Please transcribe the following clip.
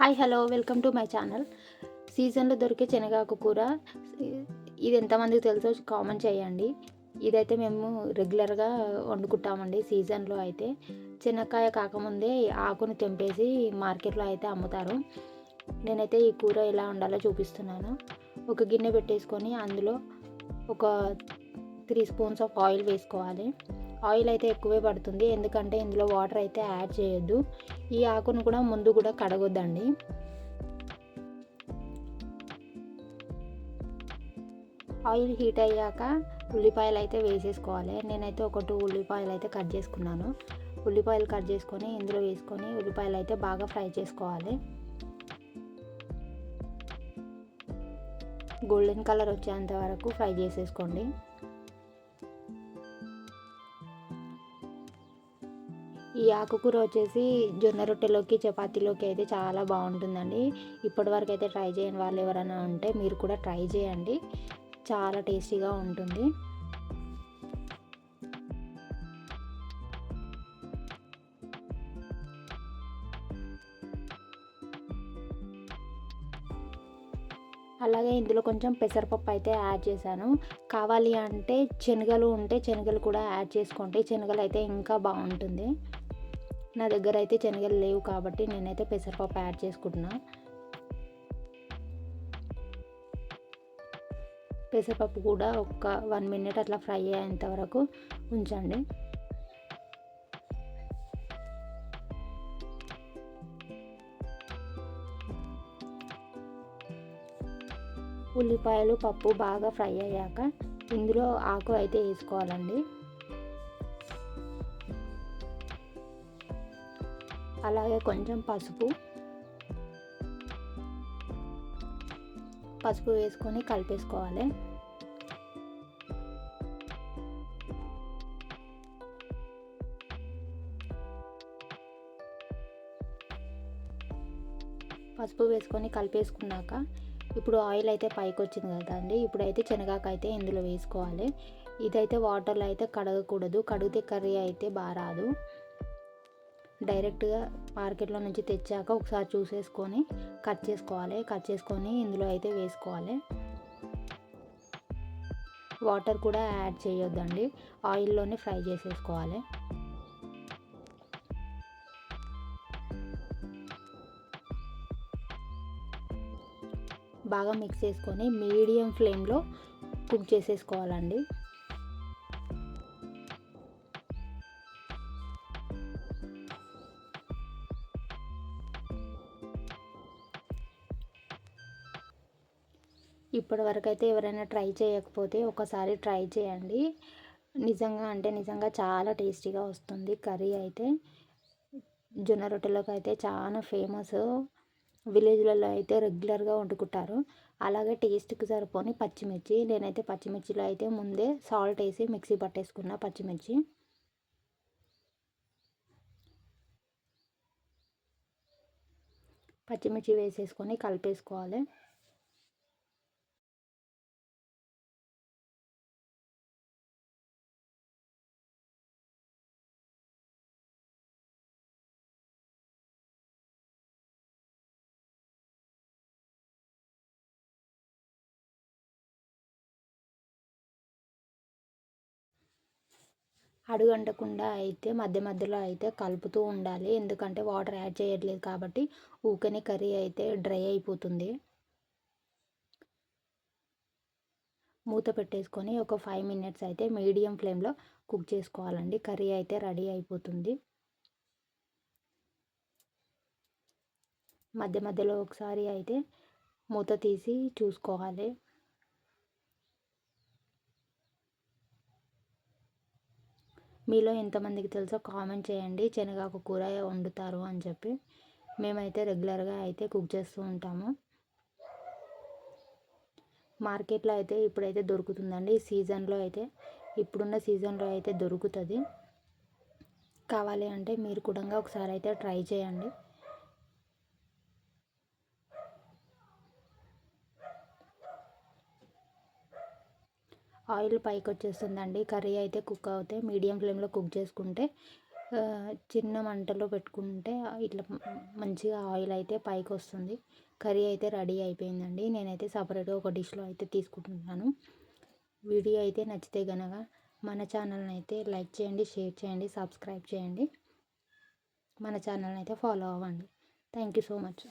Hi hello welcome to my channel. సీజన్లో దొరికే శనగాకు కూర ఇది ఎంతమందికి తెలుసో కామెంట్ చేయండి. ఇదైతే మేము రెగ్యులర్గా వండుకుంటామండి. సీజన్లో అయితే శనక్కాయ కాకముందే ఆకుని తెంపేసి మార్కెట్లో అయితే అమ్ముతారు. నేనైతే ఈ కూర ఎలా వండాలో చూపిస్తున్నాను. ఒక గిన్నె పెట్టేసుకొని అందులో ఒక 3 స్పూన్స్ ఆఫ్ ఆయిల్ వేసుకోవాలి. ఆయిల్ అయితే ఎక్కువే పడుతుంది, ఎందుకంటే ఇందులో వాటర్ అయితే యాడ్ చేయొద్దు. ఈ ఆకును కూడా ముందు కూడా కడగొద్దండి. ఆయిల్ హీట్ అయ్యాక ఉల్లిపాయలు అయితే వేసేసుకోవాలి. నేనైతే ఒక 2 ఉల్లిపాయలు అయితే కట్ చేసుకున్నాను. ఉల్లిపాయలు కట్ చేసుకొని ఇందులో వేసుకొని ఉల్లిపాయలు అయితే బాగా ఫ్రై చేసుకోవాలి. గోల్డెన్ కలర్ వచ్చేంత వరకు ఫ్రై చేసేసుకోండి. ఈ ఆకుకూర వచ్చేసి జొన్న రొట్టెలోకి చపాతీలోకి అయితే చాలా బాగుంటుందండి. ఇప్పటివరకు అయితే ట్రై చేయని వాళ్ళు ఎవరైనా ఉంటే మీరు కూడా ట్రై చేయండి, చాలా టేస్టీగా ఉంటుంది. అలాగే ఇందులో కొంచెం పెసరపప్పు అయితే యాడ్ చేశాను. కావాలి అంటే శనగలు ఉంటే శనగలు కూడా యాడ్ చేసుకోండి. శనగలు అయితే ఇంకా బాగుంటుంది. నా దగ్గర అయితే శనగలు లేవు కాబట్టి నేనైతే పెసరపప్పు యాడ్ చేసుకుంటున్నా. పెసరపప్పు కూడా ఒక 1 మినిట్ అట్లా ఫ్రై అయ్యేంత వరకు ఉంచండి. ఉల్లిపాయలు పప్పు బాగా ఫ్రై అయ్యాక ఇందులో ఆకు అయితే వేసుకోవాలండి. అలాగే కొంచెం పసుపు వేసుకొని కలిపేసుకోవాలి. పసుపు వేసుకొని కలిపేసుకున్నాక ఇప్పుడు ఆయిల్ అయితే పైకి వచ్చింది కదండి. ఇప్పుడైతే శనగాకు అయితే ఇందులో వేసుకోవాలి. ఇదైతే వాటర్లో అయితే కడగకూడదు, కడిగితే కర్రీ అయితే బాగా రాదు. డైరెక్ట్గా మార్కెట్లో నుంచి తెచ్చాక ఒకసారి చూసేసుకొని కట్ చేసుకొని ఇందులో అయితే వేసుకోవాలి. వాటర్ కూడా యాడ్ చేయొద్దండి, ఆయిల్లోనే ఫ్రై చేసేసుకోవాలి. బాగా మిక్స్ చేసుకొని మీడియం ఫ్లేమ్లో కుక్ చేసేసుకోవాలండి. ఇప్పటి వరకు అయితే ఎవరైనా ట్రై చేయకపోతే ఒకసారి ట్రై చేయండి. నిజంగా చాలా టేస్టీగా వస్తుంది కర్రీ అయితే. జొన్న రొట్టెలోకి అయితే చాలా ఫేమస్. విలేజ్లలో అయితే రెగ్యులర్గా వండుకుంటారు. అలాగే టేస్ట్కి సరిపోని పచ్చిమిర్చి, నేనైతే పచ్చిమిర్చిలో అయితే ముందే సాల్ట్ వేసి మిక్సీ పట్టేసుకున్న పచ్చిమిర్చి వేసేసుకొని కలిపేసుకోవాలి. అడుగంటకుండా అయితే మధ్యలో అయితే కలుపుతూ ఉండాలి, ఎందుకంటే వాటర్ యాడ్ చేయట్లేదు కాబట్టి ఊకనే కర్రీ అయితే డ్రై అయిపోతుంది. మూత పెట్టేసుకొని ఒక 5 మినిట్స్ అయితే మీడియం ఫ్లేమ్లో కుక్ చేసుకోవాలండి. కర్రీ అయితే రెడీ అయిపోతుంది. మధ్యలో ఒకసారి అయితే మూత తీసి చూసుకోవాలి. మీలో ఎంతమందికి తెలుసో కామెంట్ చేయండి, శనగాకు కూర వండుతారు అని చెప్పి. మేమైతే రెగ్యులర్గా అయితే కుక్ చేస్తూ ఉంటాము. మార్కెట్లో అయితే ఇప్పుడైతే దొరుకుతుందండి. ఇప్పుడున్న సీజన్లో అయితే దొరుకుతుంది. కావాలి అంటే మీరు కూడా ఒకసారి అయితే ట్రై చేయండి. ఆయిల్ పైకి వచ్చేస్తుందండి. కర్రీ అయితే కుక్ అవుతే మీడియం ఫ్లేమ్లో కుక్ చేసుకుంటే చిన్న మంటలో పెట్టుకుంటే ఇట్లా మంచిగా ఆయిల్ అయితే పైకి వస్తుంది. కర్రీ అయితే రెడీ అయిపోయిందండి. నేనైతే సపరేట్గా ఒక డిష్లో అయితే తీసుకుంటున్నాను. వీడియో అయితే నచ్చితే గనక మన ఛానల్ని అయితే లైక్ చేయండి, షేర్ చేయండి, సబ్స్క్రైబ్ చేయండి. మన ఛానల్ని అయితే ఫాలో అవ్వండి. Thank you so much.